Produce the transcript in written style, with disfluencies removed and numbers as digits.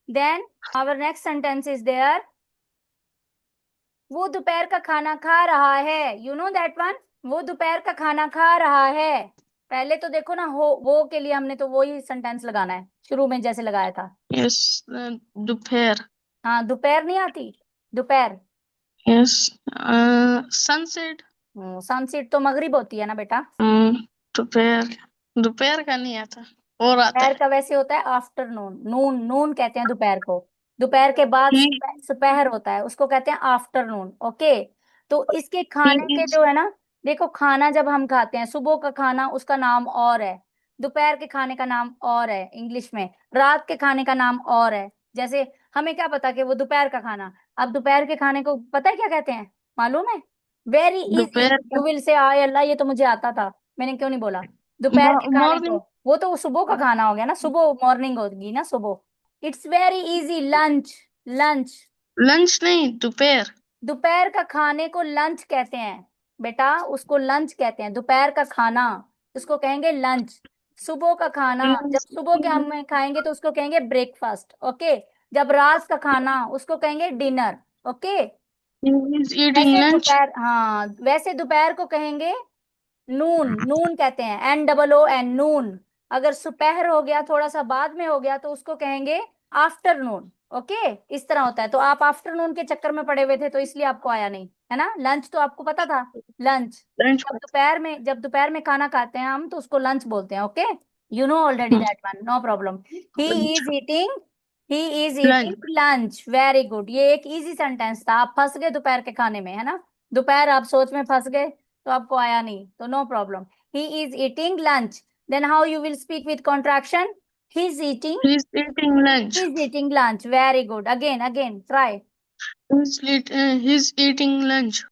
Then our next sentence is there. वो दोपहर का खाना खा रहा है. You know that one? वो दोपहर का खाना खा रहा है. पहले तो देखो ना, हो वो के लिए हमने तो वही सेंटेंस लगाना है शुरू में जैसे लगाया था. Yes, दोपहर. हाँ, दोपहर नहीं आती. दोपहर. Yes, sunset. सनसेट तो मगरिब होती है ना बेटा. दोपहर. दोपहर का नहीं आता, और आता दोपहर है. का वैसे होता है आफ्टरनून. नून नून कहते हैं दोपहर को. दोपहर के बाद He सुपहर होता है, उसको कहते हैं आफ्टरनून. ओके. तो इसके he खाने के is जो है ना, देखो खाना जब हम खाते हैं, सुबह का खाना उसका नाम और है, दोपहर के खाने का नाम और है इंग्लिश में, रात के खाने का नाम और है. जैसे हमें क्या पता कि वो दोपहर का खाना. अब दोपहर के खाने को पता है क्या कहते हैं? मालूम है? Very easy. दोपहर का. यू विल से आय अल्लाह, ये तो मुझे आता था, मैंने क्यों नहीं बोला. दोपहर के खाने को, मॉर्निंग. वो तो सुबह का खाना हो गया ना, सुबह मॉर्निंग होगी ना सुबह. It's very easy. Lunch. Lunch. Lunch नहीं, दोपहर. दोपहर का खाने को लंच कहते हैं बेटा, उसको लंच कहते हैं. दोपहर का खाना उसको कहेंगे लंच. सुबह का खाना जब सुबह के हम खाएंगे तो उसको कहेंगे ब्रेकफास्ट. ओके. जब रात का खाना उसको कहेंगे dinner. Okay. He is eating वैसे lunch. दोपहर, हाँ वैसे दोपहर को कहेंगे नून. नून कहते हैं, NOON नून. अगर सुपहर हो गया, थोड़ा सा बाद में हो गया, तो उसको कहेंगे आफ्टरनून. ओके. इस तरह होता है. तो आप आफ्टरनून के चक्कर में पड़े हुए थे तो इसलिए आपको आया नहीं है ना. लंच तो आपको पता था. लंच. लंच. जब दोपहर में खाना खाते हैं हम तो उसको लंच बोलते हैं. Okay. You know already that one, no problem. He lunch. Is eating he is lunch. Eating lunch. Very good. ये एक इजी सेंटेंस था. आप फंस गए दोपहर के खाने में, है ना. दोपहर आप सोच में फंस गए तो आपको आया नहीं, तो no problem. He is eating lunch. Then how you will speak with contraction? He is eating. He is eating lunch. He is eating lunch. Very good. Again again try. He's eating lunch.